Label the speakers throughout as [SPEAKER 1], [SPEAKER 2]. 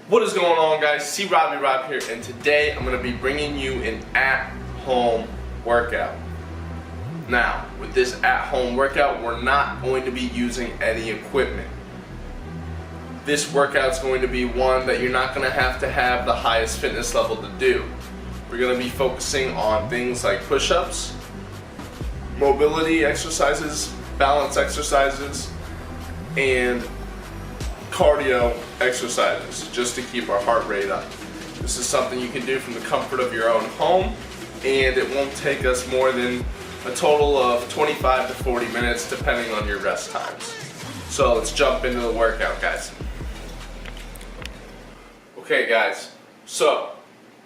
[SPEAKER 1] What is going on, guys? C Rob here, and today I'm going to be bringing you an at-home workout. Now, with this at-home workout, we're not going to be using any equipment. This workout's going to be one that you're not going to have the highest fitness level to do. We're going to be focusing on things like push-ups, mobility exercises, balance exercises, and cardio exercises just to keep our heart rate up. This is something you can do from the comfort of your own home, and it won't take us more than a total of 25 to 40 minutes depending on your rest times. So let's jump into the workout, guys. Okay guys, so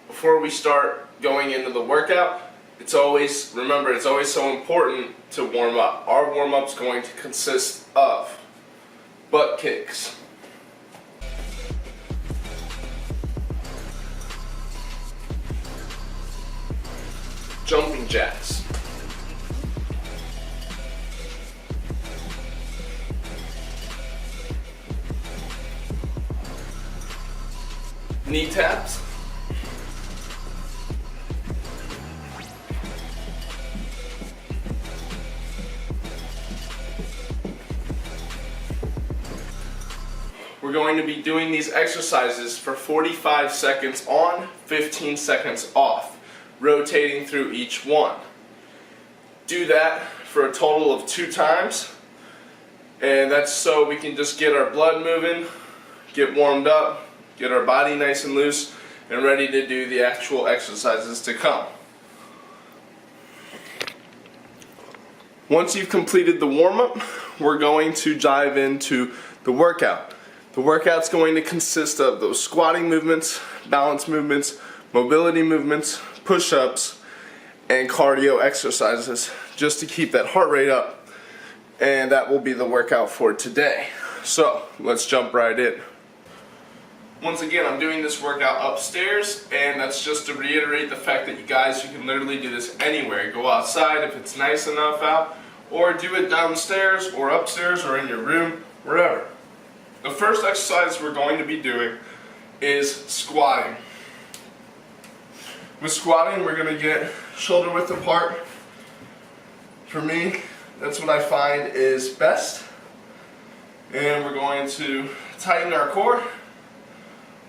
[SPEAKER 1] before we start going into the workout, remember it's always so important to warm up. Our warm-up's going to consist of butt kicks, jumping jacks, knee taps, we're going to be doing these exercises for 45 seconds on, 15 seconds off, rotating through each one. Do that for a total of 2 times, and that's so we can just get our blood moving, get warmed up, get our body nice and loose and ready to do the actual exercises to come. Once you've completed the warm-up, we're going to dive into the workout. The workout's going to consist of those squatting movements, balance movements, mobility movements, push-ups, and cardio exercises just to keep that heart rate up, and that will be the workout for today. So let's jump right in. Once again, I'm doing this workout upstairs, and that's just to reiterate the fact that you can literally do this anywhere. Go outside if it's nice enough out, or do it downstairs or upstairs or in your room, wherever. The first exercise we're going to be doing is squatting. With squatting, we're going to get shoulder width apart. For me, that's what I find is best. And we're going to tighten our core,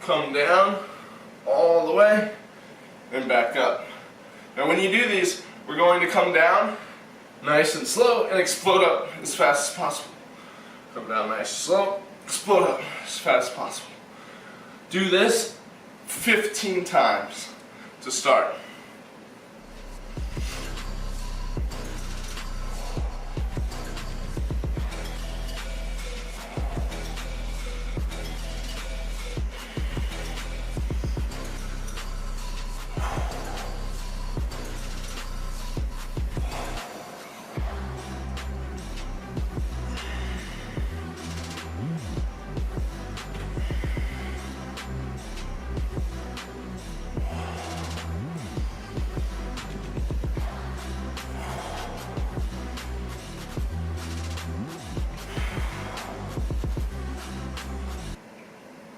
[SPEAKER 1] come down all the way, and back up. Now when you do these, we're going to come down nice and slow and explode up as fast as possible. Come down nice and slow, explode up as fast as possible. Do this 15 times to start.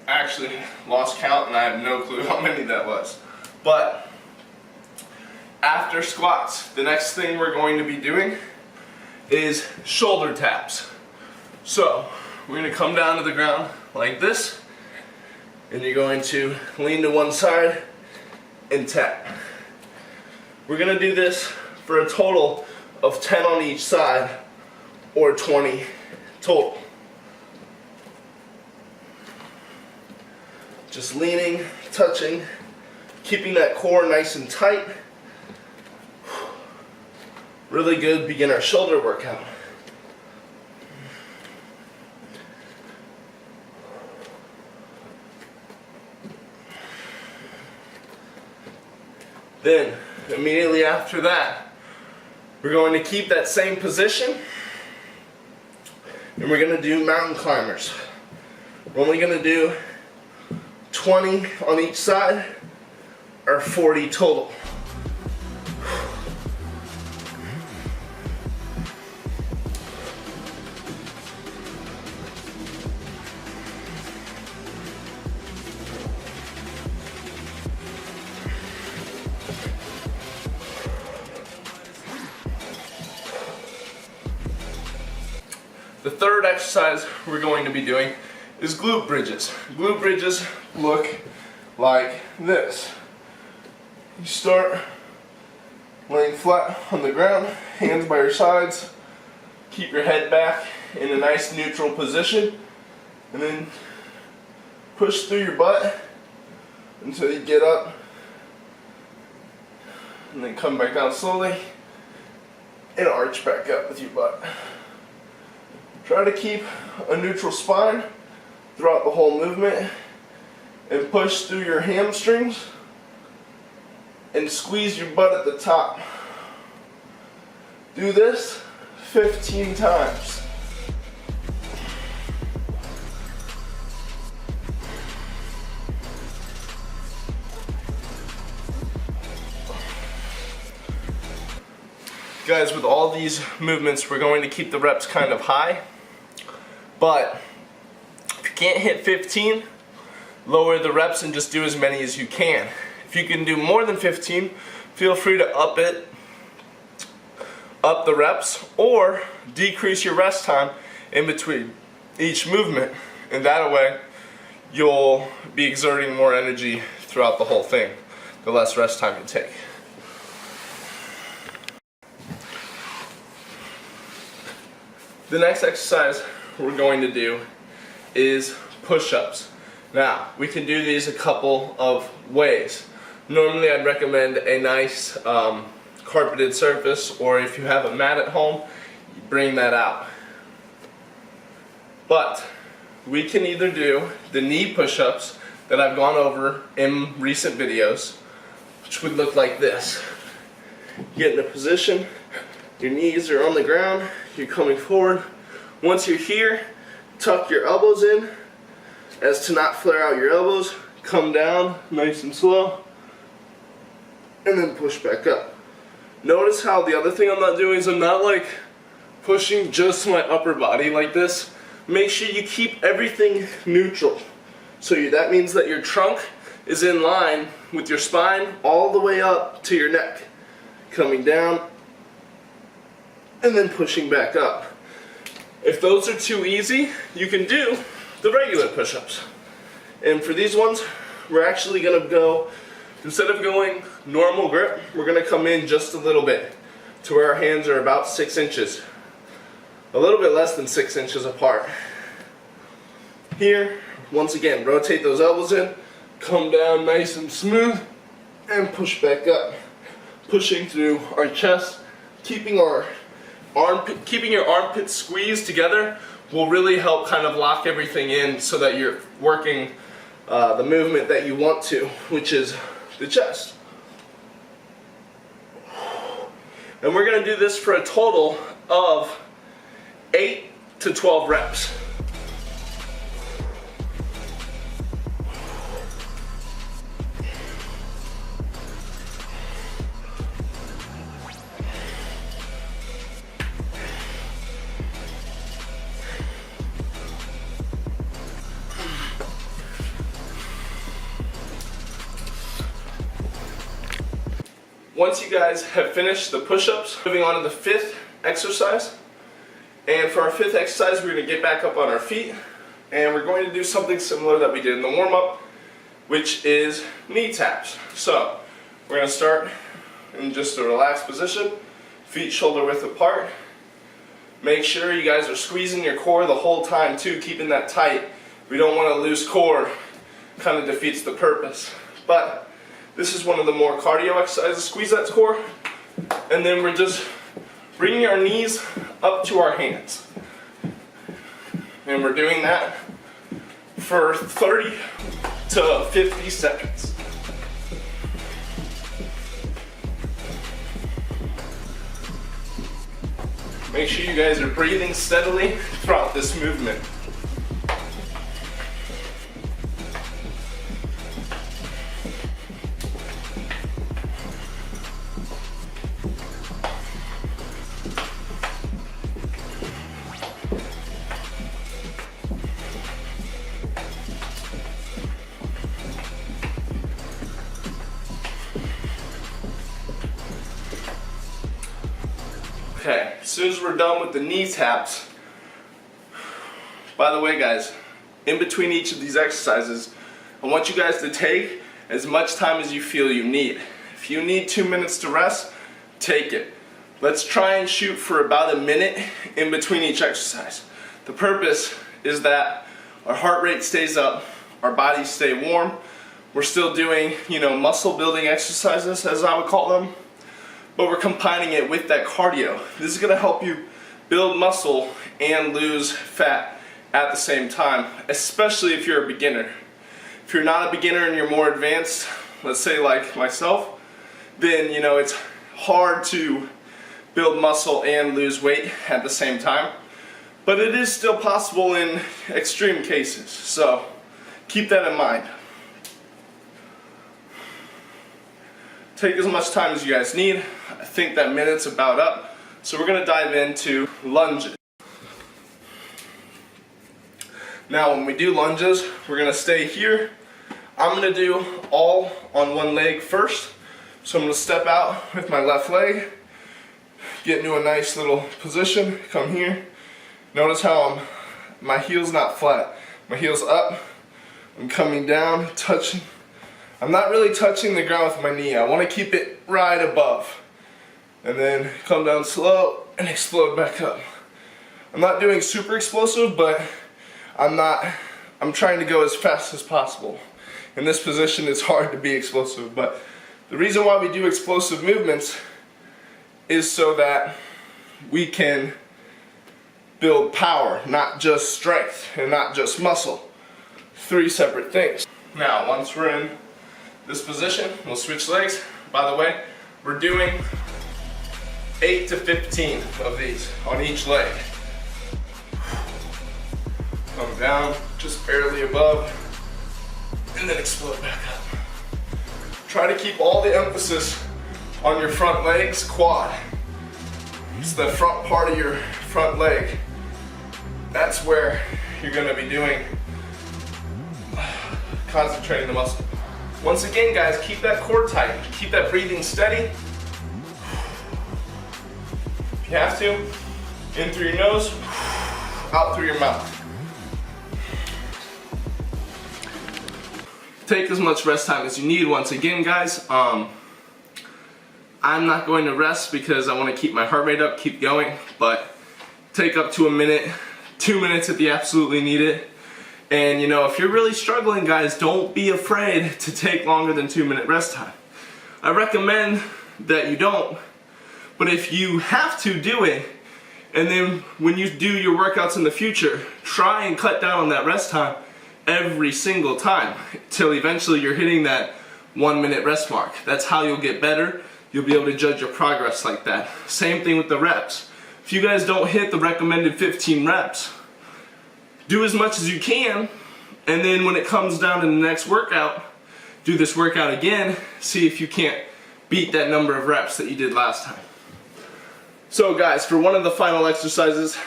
[SPEAKER 1] Actually lost count and I have no clue how many that was. But after squats, the next thing we're going to be doing is shoulder taps. So we're going to come down to the ground like this, and you're going to lean to one side and tap. We're going to do this for a total of 10 on each side, or 20 total. Just leaning, touching, keeping that core nice and tight. Really good beginner shoulder workout. Then, immediately after that, we're going to keep that same position, and we're going to do mountain climbers. We're only going to do 20 on each side, or 40 total. third exercise we're going to be doing is glute bridges. Glute bridges look like this. You start laying flat on the ground, hands by your sides, keep your head back in a nice neutral position, and then push through your butt until you get up, and then come back down slowly and arch back up with your butt. Try to keep a neutral spine throughout the whole movement and push through your hamstrings and squeeze your butt at the top. Do this 15 times. Guys, with all these movements, we're going to keep the reps kind of high, but if you can't hit 15, lower the reps and just do as many as you can. If you can do more than 15, feel free to up the reps, or decrease your rest time in between each movement, and that way you'll be exerting more energy throughout the whole thing, the less rest time you take. The next exercise we're going to do is push-ups. Now, we can do these a couple of ways. Normally I'd recommend a nice carpeted surface, or if you have a mat at home, you bring that out. But we can either do the knee push-ups that I've gone over in recent videos, which would look like this. Get in a position, your knees are on the ground, you're coming forward. Once you're here, tuck your elbows in as to not flare out your elbows. Come down nice and slow, and then push back up. Notice how the other thing I'm not doing is I'm not like pushing just my upper body like this. Make sure you keep everything neutral. So that means that your trunk is in line with your spine all the way up to your neck. Coming down and then pushing back up. If those are too easy, you can do the regular push-ups. And for these ones, we're actually going to go, instead of going normal grip, we're going to come in just a little bit to where our hands are about 6 inches. A little bit less than 6 inches apart. Here, once again, rotate those elbows in, come down nice and smooth, and push back up. Pushing through our chest, keeping your armpits squeezed together will really help kind of lock everything in so that you're working the movement that you want to, which is the chest. And we're going to do this for a total of 8 to 12 reps. Once you guys have finished the push-ups, moving on to the 5th exercise. And for our 5th exercise, we're going to get back up on our feet, and we're going to do something similar that we did in the warm-up, which is knee taps. So we're going to start in just a relaxed position, feet shoulder width apart. Make sure you guys are squeezing your core the whole time too, keeping that tight. We don't want to lose core, kind of defeats the purpose. But this is one of the more cardio exercises. Squeeze that core, and then we're just bringing our knees up to our hands. And we're doing that for 30 to 50 seconds. Make sure you guys are breathing steadily throughout this movement. Okay, as soon as we're done with the knee taps, By the way, guys, in between each of these exercises, I want you guys to take as much time as you feel you need. If you need 2 minutes to rest, take it. Let's try and shoot for about a minute in between each exercise. The purpose is that our heart rate stays up, our bodies stay warm. We're still doing, muscle building exercises, as I would call them, but we're combining it with that cardio. This is going to help you build muscle and lose fat at the same time, especially if you're a beginner. If you're not a beginner and you're more advanced, let's say like myself, then it's hard to build muscle and lose weight at the same time. But it is still possible in extreme cases, so keep that in mind. Take as much time as you guys need. I think that minute's about up, so we're going to dive into lunges. Now when we do lunges, we're going to stay here. I'm going to do all on one leg first. So I'm going to step out with my left leg, get into a nice little position, come here. Notice how my heel's not flat. My heel's up, I'm coming down, touching. I'm not really touching the ground with my knee. I want to keep it right above. And then come down slow and explode back up. I'm not doing super explosive, but I'm trying to go as fast as possible. In this position, it's hard to be explosive, but the reason why we do explosive movements is so that we can build power, not just strength and not just muscle. 3 separate things. Now, once we're in this position, we'll switch legs. By the way, we're doing 8 to 15 of these on each leg. Come down, just barely above, and then explode back up. Try to keep all the emphasis on your front legs, quad. It's the front part of your front leg. That's where you're going to be doing, concentrating the muscle. Once again, guys, keep that core tight. Keep that breathing steady. If you have to, in through your nose, out through your mouth. Take as much rest time as you need. Once again, guys, I'm not going to rest because I want to keep my heart rate up, keep going, but take up to a minute, 2 minutes if you absolutely need it. And if you're really struggling, guys, don't be afraid to take longer than 2 minute rest time. I recommend that you don't, but if you have to, do it. And then when you do your workouts in the future, try and cut down on that rest time every single time till eventually you're hitting that 1 minute rest mark. That's how you'll get better. You'll be able to judge your progress like that. Same thing with the reps. If you guys don't hit the recommended 15 reps, do as much as you can, and then when it comes down to the next workout, do this workout again, see if you can't beat that number of reps that you did last time. So guys, for one of the final exercises,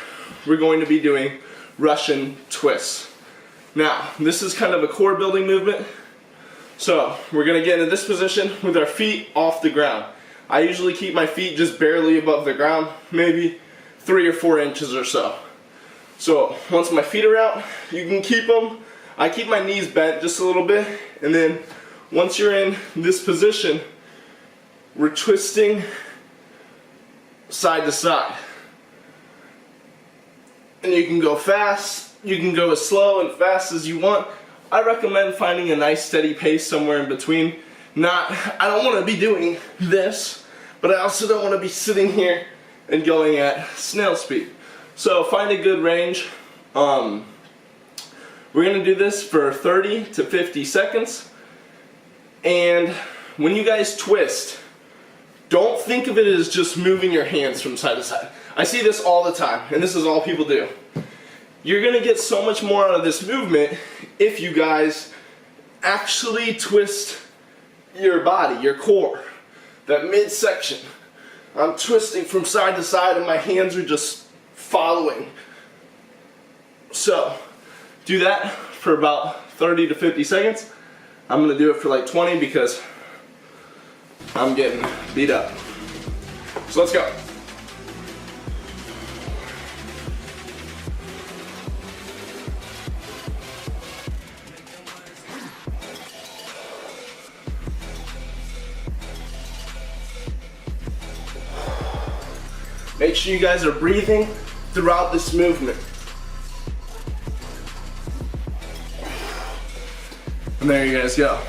[SPEAKER 1] we're going to be doing Russian twists. Now, this is kind of a core building movement. So, we're going to get into this position with our feet off the ground. I usually keep my feet just barely above the ground, maybe 3 or 4 inches or so. So, once my feet are out, you can keep them. I keep my knees bent just a little bit, and then once you're in this position, we're twisting side to side. And you can go fast, you can go as slow and fast as you want. I recommend finding a nice steady pace somewhere in between. I don't want to be doing this, but I also don't want to be sitting here and going at snail speed. So find a good range. We're going to do this for 30 to 50 seconds. And when you guys twist, don't think of it as just moving your hands from side to side. I see this all the time, and this is all people do. You're going to get so much more out of this movement if you guys actually twist your body, your core, that midsection. I'm twisting from side to side and my hands are just following. So, do that for about 30 to 50 seconds. I'm going to do it for like 20 because I'm getting beat up. So let's go. Make sure you guys are breathing throughout this movement. And there you guys go.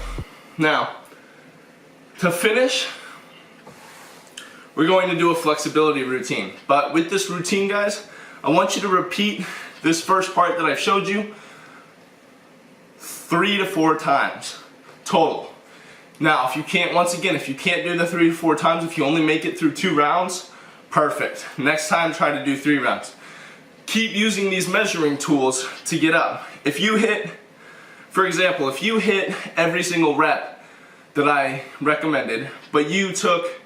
[SPEAKER 1] Now, to finish, we're going to do a flexibility routine. But with this routine, guys, I want you to repeat this first part that I've showed you 3 to 4 times total. Now, if you can't, once again, if you can't do the 3 to 4 times, if you only make it through 2 rounds, perfect. Next time, try to do 3 rounds. Keep using these measuring tools to get up. If you hit, for example, if you hit every single rep that I recommended, but you took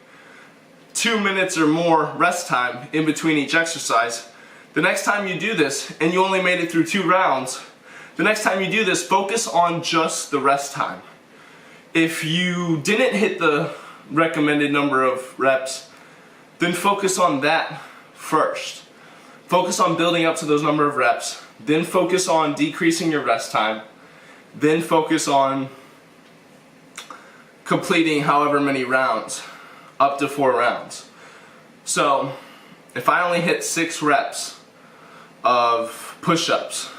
[SPEAKER 1] 2 minutes or more rest time in between each exercise, the next time you do this and you only made it through 2 rounds, the next time you do this, focus on just the rest time. If you didn't hit the recommended number of reps, then focus on that first. Focus on building up to those number of reps, then focus on decreasing your rest time, then focus on completing however many rounds, up to 4 rounds. So, if I only hit 6 reps of push-ups,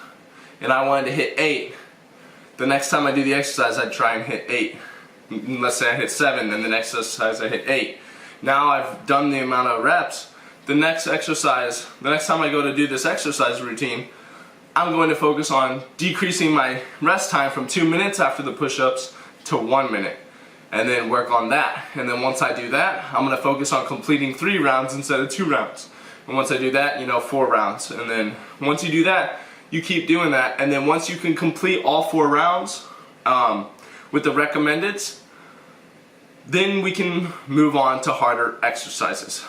[SPEAKER 1] and I wanted to hit 8, the next time I do the exercise, I'd try and hit 8. Let's say I hit 7, then the next exercise I hit 8. Now I've done the amount of reps. The next exercise, the next time I go to do this exercise routine, I'm going to focus on decreasing my rest time from 2 minutes after the push-ups to 1 minute. And then work on that. And then once I do that, I'm going to focus on completing 3 rounds instead of 2 rounds. And once I do that, 4 rounds. And then once you do that, you keep doing that. And then once you can complete all 4 rounds with the recommendeds, then we can move on to harder exercises.